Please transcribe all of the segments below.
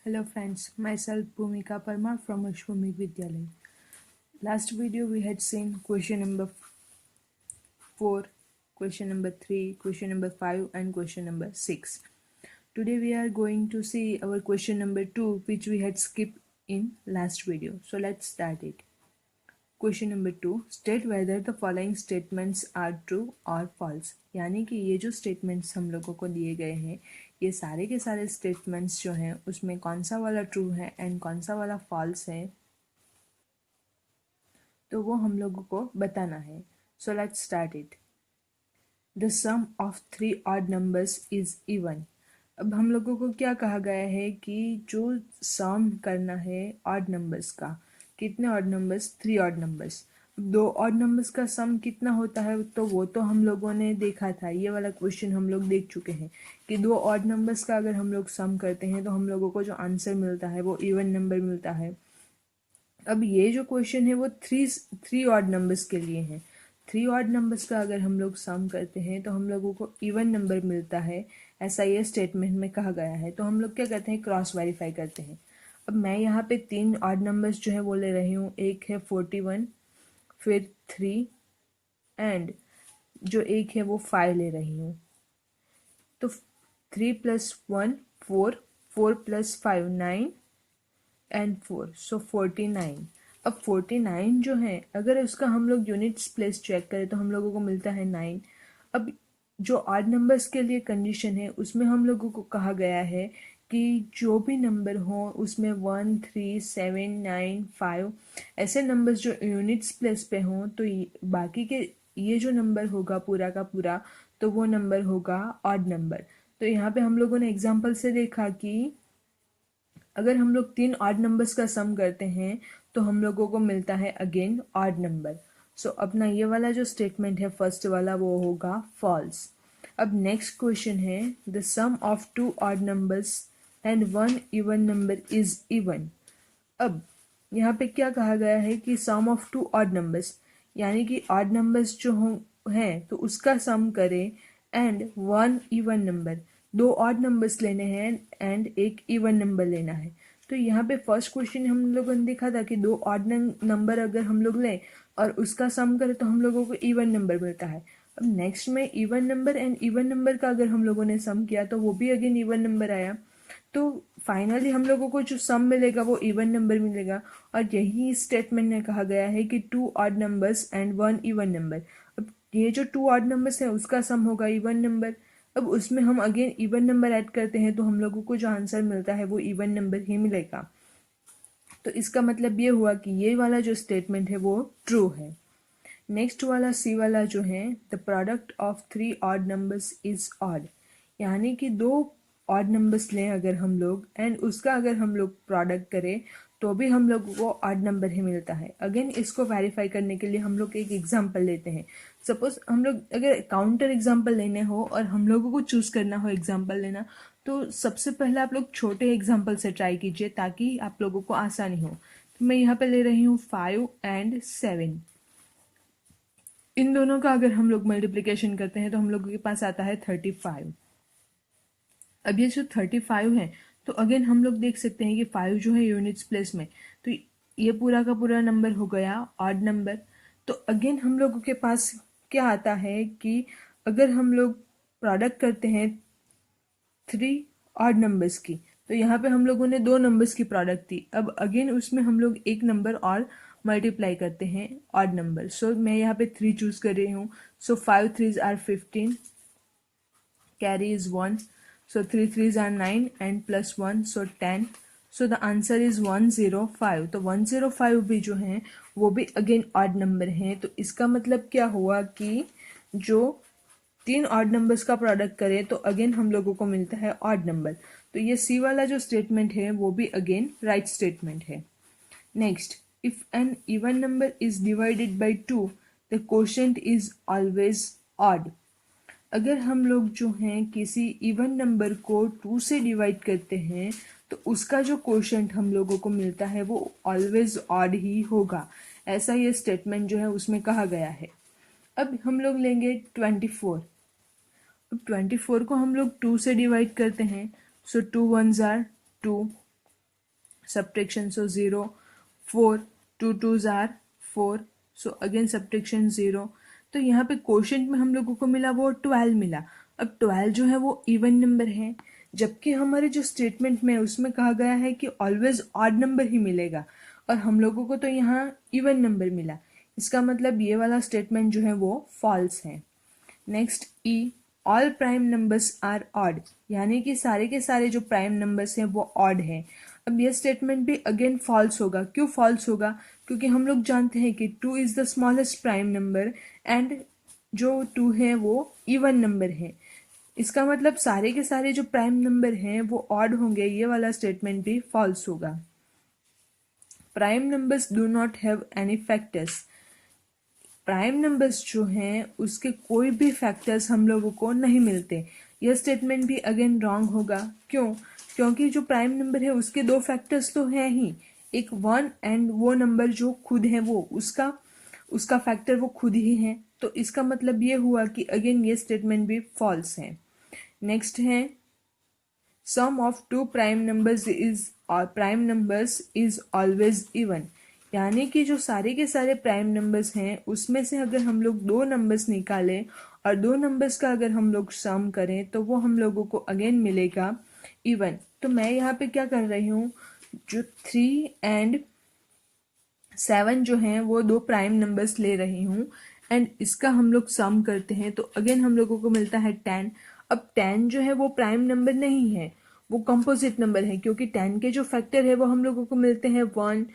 Hello friends, myself Bhumika Parmar from Ashwamik Vidyalaya. Last video we had seen question number 4, question number 3, question number 5 and question number 6. Today we are going to see our question number 2 which we had skipped in last video. So let's start it. Question number 2, state whether the following statements are true or false. यानी कि ये जो statements हम लोगों को दिए गए हैं ये सारे के सारे statements जो हैं उसमें कौन सा वाला true है and कौन सा वाला false है तो वो हम लोगों को बताना है. So let's start it. The sum of 3 odd numbers is even. अब हम लोगों को क्या कहा गया है कि जो सम करना है ऑड नंबर्स का, कितने ऑड नंबर्स? 3 odd numbers. दो ऑड नंबर्स का सम कितना होता है तो वो तो हम लोगों ने देखा था, ये वाला क्वेश्चन हम लोग देख चुके हैं कि दो ऑड नंबर्स का अगर हम लोग सम करते हैं तो हम लोगों को जो आंसर मिलता है वो इवन नंबर मिलता है. अब ये जो क्वेश्चन है वो थ्री ऑड नंबर्स के लिए है. 3 ऑड नंबर्स का अगर हम लोग सम करते हैं तो हम लोगों को इवन नंबर मिलता है, ऐसा ये स्टेटमेंट में कहा गया है. तो हम लोग क्या करते हैं, क्रॉस वेरीफाई करते हैं. अब मैं यहाँ पे 3 ऑड नंबर्स जो है वो ले रही हूँ. एक है 41, फिर 3 एंड जो एक है वो 5 ले रही हूँ. तो 3 + 1 4, 4 + 5 9 एंड 4, सो 49. अब 49 जो है अगर उसका हम लोग यूनिट्स प्लेस चेक करें तो हम लोगों को मिलता है 9. अब जो ऑड नंबर्स के लिए कंडीशन है उसमें हम लोगों को कहा गया है कि जो भी नंबर हो उसमें 1 3 7 9 5 ऐसे नंबर्स जो यूनिट्स प्लेस पे हों तो बाकी के ये जो नंबर होगा पूरा का पूरा तो वो नंबर होगा ऑड नंबर. तो यहाँ पे हम लोगों ने एग्जाम्पल से देखा कि अगर हम लोग 3 ऑड नंबर्स का सम करते हैं तो हम लोगों को मिलता है अगेन ऑड नंबर. सो अपना ये वाला जो स्टेटमेंट है फर्स्ट वाला वो होगा फॉल्स. अब नेक्स्ट क्वेश्चन है the sum of 2 odd numbers and 1 even number is even. अब यहाँ पे क्या कहा गया है कि सम ऑफ 2 ऑड नंबर्स यानी कि ऑड नंबर्स जो हैं तो उसका सम करें and 1 even number, 2 odd numbers लेने हैं एंड एक इवन नंबर लेना है. तो यहाँ पे फर्स्ट क्वेश्चन हम लोगों ने देखा था कि 2 ऑड नंबर अगर हम लोग लें और उसका सम करें तो हम लोगों को इवन नंबर मिलता है. अब नेक्स्ट में even number and even number का अगर हम लोगों ने सम किया तो वो भी अगेन इवन नंबर आया. तो फाइनली हम लोगों को जो सम मिलेगा वो इवन नंबर मिलेगा. और यही स्टेटमेंट में कहा गया है कि 2 odd numbers and 1 even number. अब ये जो 2 ऑड नंबर्स है उसका सम होगा इवन नंबर. अब उसमें हम अगेन इवन नंबर ऐड करते हैं तो हम लोगों को जो आंसर मिलता है वो इवन नंबर ही मिलेगा. तो इसका मतलब ये हुआ कि ये वाला जो स्टेटमेंट है वो ट्रू है. नेक्स्ट वाला सी वाला जो है the product of 3 odd numbers is odd. यानी कि 2 ऑड नंबर्स लें अगर हम लोग एंड उसका अगर हम लोग प्रोडक्ट करें तो भी हम लोग को ऑड नंबर ही मिलता है. अगेन इसको वेरीफाई करने के लिए हम लोग एक एग्जांपल लेते हैं. सपोज हम लोग अगर काउंटर एग्जांपल लेने हो और हम लोगों को चूज करना हो एग्जांपल लेना तो सबसे पहले आप लोग छोटे एग्जांपल से ट्राई कीजिए ताकि आप लोगों को आसानी हो. तो मैं यहाँ पे ले रही हूँ 5 एंड 7. इन दोनों का अगर हम लोग मल्टीप्लिकेशन करते हैं तो हम लोगों के पास आता है 35. अब ये जो 35 है तो अगेन हम लोग देख सकते हैं कि 5 जो है यूनिट्स प्लेस में तो ये पूरा का पूरा नंबर हो गया ऑड नंबर. तो अगेन हम लोगों के पास क्या आता है कि अगर हम लोग प्रोडक्ट करते हैं 3 ऑड नंबर्स की तो यहाँ पे हम लोगों ने 2 नंबर्स की प्रोडक्ट थी. अब अगेन उसमें हम लोग एक नंबर और मल्टीप्लाई करते हैं ऑड नंबर. सो मैं यहाँ पे 3 चूज कर रही हूँ. सो 5 3s are 15, carry is 1, so 3 3s are 9 and plus 1 so 10. So the answer is 105. तो 105 भी जो है वो भी अगेन ऑड नंबर है. तो इसका मतलब क्या हुआ कि जो 3 ऑड नंबर्स का प्रोडक्ट करें तो अगेन हम लोगों को मिलता है ऑड नंबर. तो ये सी वाला जो स्टेटमेंट है वो भी अगेन राइट स्टेटमेंट है. Next, if an even number is divided by 2 the quotient is always odd. अगर हम लोग जो हैं किसी इवन नंबर को 2 से डिवाइड करते हैं तो उसका जो क्वोशंट हम लोगों को मिलता है वो ऑलवेज ऑड ही होगा. ऐसा ये स्टेटमेंट जो है उसमें कहा गया है. अब हम लोग लेंगे 24. अब 24 को हम लोग 2 से डिवाइड करते हैं. सो 2 1s are 2, subtraction, so 0, 4, 2 2s are 4, so again subtraction 0. तो यहाँ पे क्वोशंट में हम लोगों को मिला वो 12 मिला. अब 12 जो है वो इवन नंबर है, जबकि हमारे जो स्टेटमेंट में उसमें कहा गया है कि ऑलवेज ऑड नंबर ही मिलेगा, और हम लोगों को तो यहाँ इवन नंबर मिला. इसका मतलब ये वाला स्टेटमेंट जो है वो फॉल्स है. Next E, all prime numbers are odd, यानी कि सारे के सारे जो प्राइम नंबर्स हैं वो ऑड है. अब यह स्टेटमेंट भी अगेन फॉल्स होगा. क्यों फॉल्स होगा? क्योंकि हम लोग जानते हैं कि 2 is the smallest prime number and जो 2 है वो इवन नंबर है. इसका मतलब सारे के सारे जो प्राइम नंबर हैं वो ऑड होंगे. ये वाला स्टेटमेंट भी फॉल्स होगा. Prime numbers do not have any factors, prime numbers जो हैं उसके कोई भी फैक्टर्स हम लोगों को नहीं मिलते. यह स्टेटमेंट भी अगेन रॉन्ग होगा. क्यों? क्योंकि जो प्राइम नंबर है उसके दो फैक्टर्स तो हैं ही, एक 1 एंड वो नंबर जो खुद है वो उसका फैक्टर वो खुद ही है. तो इसका मतलब ये हुआ कि अगेन ये स्टेटमेंट भी फॉल्स है. नेक्स्ट है sum of two prime numbers is always even, यानी कि जो सारे के सारे प्राइम नंबर्स हैं उसमें से अगर हम लोग दो नंबर्स निकालें और दो नंबर्स का अगर हम लोग सम करें तो वो हम लोगों को अगेन मिलेगा इवन. तो मैं यहाँ पे क्या कर रही हूँ, जो 3 एंड 7 जो हैं वो दो प्राइम नंबर्स ले रही हूँ एंड इसका हम लोग सम करते हैं तो अगेन हम लोगों को मिलता है 10. अब 10 जो है वो प्राइम नंबर नहीं है, वो कंपोजिट नंबर है, क्योंकि 10 के जो फैक्टर है वो हम लोगों को मिलते हैं 1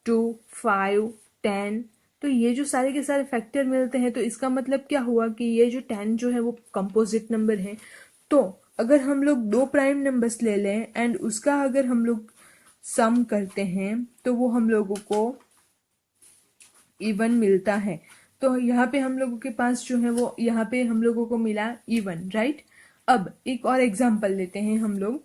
2 5 10. तो ये जो सारे के सारे फैक्टर मिलते हैं तो इसका मतलब क्या हुआ कि ये जो 10 जो है वो कंपोजिट नंबर है. तो अगर हम लोग दो प्राइम नंबर्स ले लें एंड उसका अगर हम लोग सम करते हैं तो वो हम लोगों को इवन मिलता है. तो यहाँ पे हम लोगों के पास जो है वो यहाँ पे हम लोगों को मिला इवन, राइट. अब एक और एग्जांपल लेते हैं हम लोग.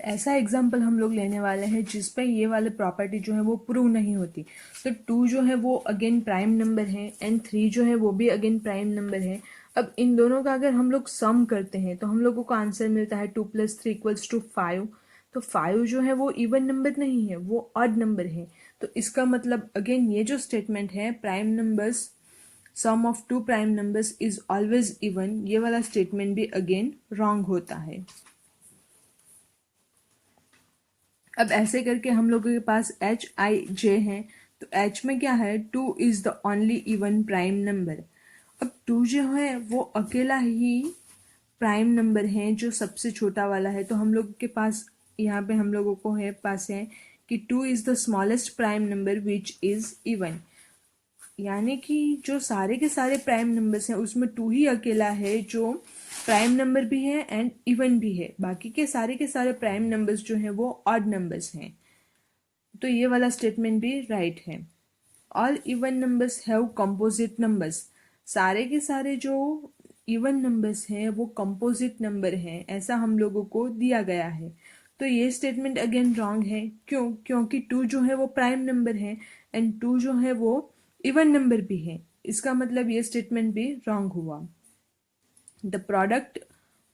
ऐसा एग्जाम्पल हम लोग लेने वाले हैं जिसपे ये वाले प्रॉपर्टी जो है वो प्रूव नहीं होती. तो 2 जो है वो अगेन प्राइम नंबर है एंड 3 जो है वो भी अगेन प्राइम नंबर है. अब इन दोनों का अगर हम लोग सम करते हैं तो हम लोगों को आंसर मिलता है 2 + 3 = 5. तो 5 जो है वो इवन नंबर नहीं है, वो ऑड नंबर है. तो इसका मतलब अगेन ये जो स्टेटमेंट है prime numbers sum of two prime numbers is always even, ये वाला स्टेटमेंट भी अगेन रॉन्ग होता है. अब ऐसे करके हम लोगों के पास HIJ है. तो H में क्या है, 2 is the only even prime number. अब 2 जो है वो अकेला ही प्राइम नंबर है जो सबसे छोटा वाला है. तो हम लोग के पास यहाँ पे हम लोगों को पास है कि 2 is the smallest prime number which is even, यानी कि जो सारे के सारे प्राइम नंबर्स हैं उसमें 2 ही अकेला है जो प्राइम नंबर भी है एंड इवन भी है. बाकी के सारे प्राइम नंबर्स जो हैं वो ऑड नंबर्स हैं. तो ये वाला स्टेटमेंट भी राइट है. All even numbers have composite numbers, सारे के सारे जो इवन नंबर्स हैं वो कंपोजिट नंबर हैं, ऐसा हम लोगों को दिया गया है. तो ये स्टेटमेंट अगेन रॉन्ग है. क्यों? क्योंकि 2 जो है वो प्राइम नंबर है एंड 2 जो है वो इवन नंबर भी है. इसका मतलब ये स्टेटमेंट भी रॉन्ग हुआ. The product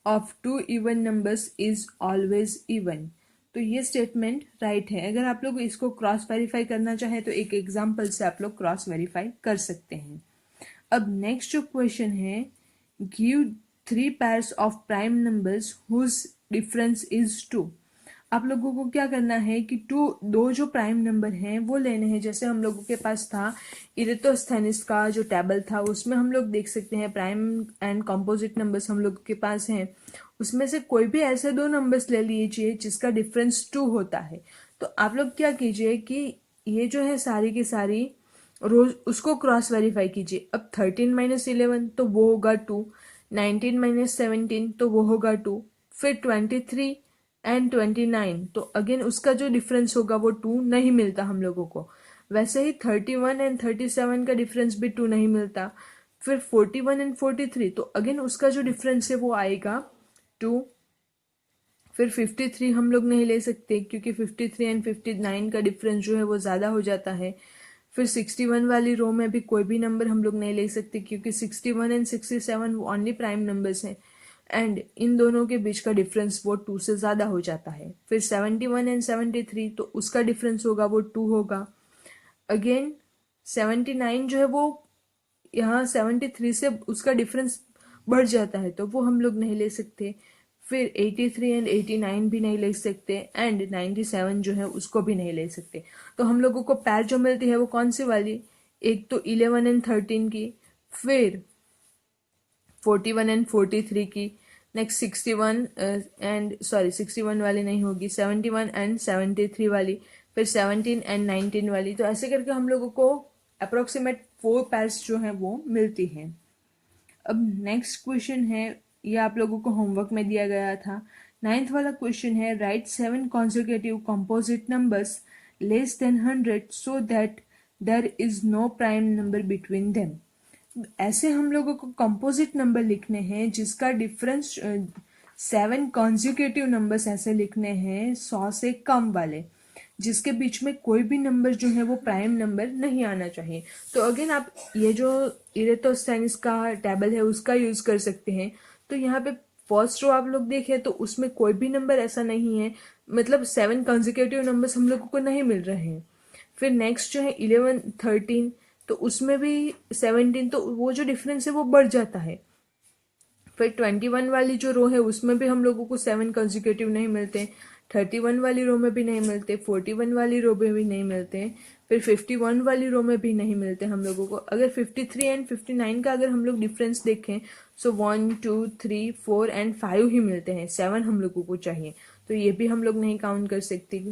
of two even numbers is always even. तो ये स्टेटमेंट राइट है. अगर आप लोग इसको क्रॉस वेरीफाई करना चाहें तो एक एग्जाम्पल से आप लोग क्रॉस वेरीफाई कर सकते हैं. अब नेक्स्ट जो क्वेश्चन है, give 3 pairs of prime numbers whose difference is 2. आप लोगों को क्या करना है कि दो जो प्राइम नंबर हैं वो लेने हैं. जैसे हम लोगों के पास था इरेटोस्थेनिस का जो टेबल था उसमें हम लोग देख सकते हैं प्राइम एंड कंपोजिट नंबर्स हम लोग के पास हैं. उसमें से कोई भी ऐसे दो नंबर्स ले लीजिए जिसका डिफरेंस 2 होता है. तो आप लोग क्या कीजिए कि ये जो है सारी की सारी रोज उसको क्रॉस वेरीफाई कीजिए. अब 13 - 11 तो वो होगा 2, 19 - 17 तो वो होगा 2, फिर 23 एंड 29 तो अगेन उसका जो डिफरेंस होगा वो 2 नहीं मिलता हम लोगों को. वैसे ही 31 एंड 37 का डिफरेंस भी 2 नहीं मिलता. फिर 41 एंड 43 तो अगेन उसका जो डिफरेंस है वो आएगा 2. फिर 53 हम लोग नहीं ले सकते क्योंकि 53 एंड 59 का डिफरेंस जो है वो ज़्यादा हो जाता है. फिर 61 वाली रो में भी कोई भी नंबर हम लोग नहीं ले सकते क्योंकि 61 एंड 67 वो ओनली प्राइम नंबर्स हैं. एंड इन दोनों के बीच का डिफरेंस वो 2 से ज़्यादा हो जाता है। फिर 71 एंड 73 तो उसका डिफरेंस होगा वो 2 होगा। अगेन 79 जो है वो यहाँ 73 से उसका डिफरेंस बढ़ जाता है तो वो हम लोग नहीं ले सकते। फिर 83 एंड 89 भी नहीं ले सकते एंड 97 जो है उसको भी नहीं ले सकते। तो हम लोगों को पैर जो मिलती है वो कौन सी वाली, एक तो 11 एंड 13 की, फिर 41 एंड 43 की, नेक्स्ट 61 एंड 61 वाली नहीं होगी, 71 एंड 73 वाली, फिर 17 एंड 19 वाली। तो ऐसे करके हम लोगों को अप्रोक्सीमेट 4 पैर्स जो हैं वो मिलती हैं। अब नेक्स्ट क्वेश्चन है, ये आप लोगों को होमवर्क में दिया गया था। 9th वाला क्वेश्चन है, right 7 consecutive composite numbers less than 100 so that there is no prime number between them। ऐसे हम लोगों को कंपोजिट नंबर लिखने हैं जिसका डिफरेंस 7 कॉन्जिक्यूटिव नंबर्स ऐसे लिखने हैं 100 से कम वाले, जिसके बीच में कोई भी नंबर जो है वो प्राइम नंबर नहीं आना चाहिए। तो अगेन आप ये जो इरेटोस्थेनिस का टेबल है उसका यूज कर सकते हैं। तो यहाँ पे फर्स्ट रो आप लोग देखें तो उसमें कोई भी नंबर ऐसा नहीं है, मतलब 7 कॉन्जिक्यूटिव नंबर्स हम लोगों को नहीं मिल रहे हैं। फिर नेक्स्ट जो है 11 13 तो उसमें भी 17, तो वो जो डिफरेंस है वो बढ़ जाता है। फिर 21 वाली जो रो है उसमें भी हम लोगों को 7 कंजिक्यूटिव नहीं मिलते, 31 वाली रो में भी नहीं मिलते, 41 वाली रो में भी नहीं मिलते, फिर 51 वाली रो में भी नहीं मिलते हम लोगों को। अगर 53 एंड 59 का अगर हम लोग डिफरेंस देखें सो 1 2 3 4 एंड 5 ही मिलते हैं, 7 हम लोगों को चाहिए, तो ये भी हम लोग नहीं काउंट कर सकते।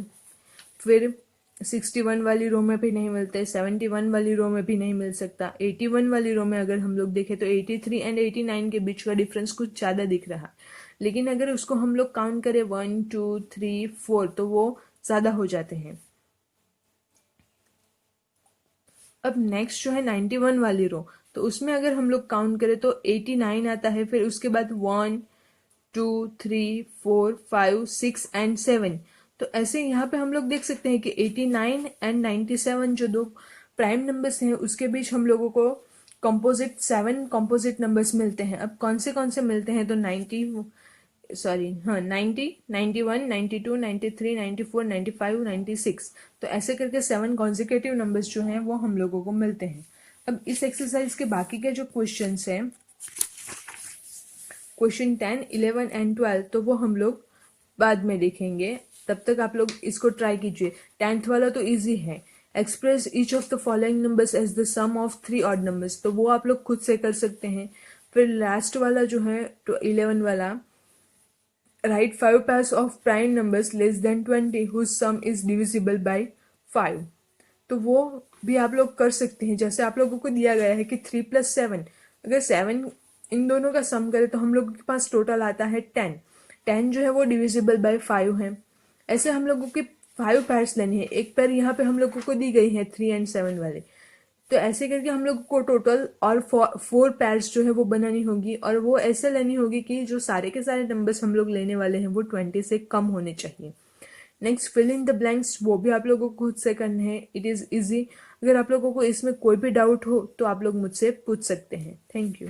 फिर 61 वाली रो में भी नहीं मिलते, 71 वाली रो में भी नहीं मिल सकता, 81 वाली रो में अगर हम लोग देखें तो 83 एंड 89 के बीच का डिफरेंस कुछ ज़्यादा दिख रहा, लेकिन अगर उसको हम लोग काउंट करें 1 2 3 4 तो वो ज़्यादा हो जाते हैं। अब नेक्स्ट जो है 91 वाली रो, तो उसमें अगर हम लोग काउंट करें तो 89 आता है, फिर उसके बाद 1 2 3 4 5 6 एंड 7। तो ऐसे यहाँ पे हम लोग देख सकते हैं कि 89 एंड 97 जो दो प्राइम नंबर्स हैं उसके बीच हम लोगों को कंपोजिट 7 कंपोजिट नंबर्स मिलते हैं। अब कौन से मिलते हैं तो 90 91 92 93 94 95 96। तो ऐसे करके 7 कॉन्जिक्यूटिव नंबर्स जो हैं वो हम लोगों को मिलते हैं। अब इस एक्सरसाइज के बाकी के जो क्वेश्चंस हैं, क्वेश्चन 10 11 एंड 12 तो वो हम लोग बाद में देखेंगे, तब तक आप लोग इसको ट्राई कीजिए। 10th वाला तो इजी है, express each of the following numbers as the sum of 3 odd numbers, तो वो आप लोग खुद से कर सकते हैं। फिर लास्ट वाला जो है तो 11 वाला, right 5 pairs of prime numbers less than 20 whose sum is divisible by 5, तो वो भी आप लोग कर सकते हैं। जैसे आप लोगों को दिया गया है कि 3 + 7, अगर 7 इन दोनों का सम करें तो हम लोगों के पास टोटल आता है 10। 10 जो है वो डिविजिबल बाय 5 है। ऐसे हम लोगों की 5 पैर्स लेनी है, एक पैर यहाँ पे हम लोगों को दी गई है 3 एंड 7 वाले, तो ऐसे करके हम लोग को टोटल और 4 पैर्स जो है वो बनानी होगी, और वो ऐसे लेनी होगी कि जो सारे के सारे नंबर्स हम लोग लेने वाले हैं वो 20 से कम होने चाहिए। Next fill in the blanks, वो भी आप लोगों को खुद से करने हैं, इट इज़ इजी। अगर आप लोगों को इसमें कोई भी डाउट हो तो आप लोग मुझसे पूछ सकते हैं। Thank you.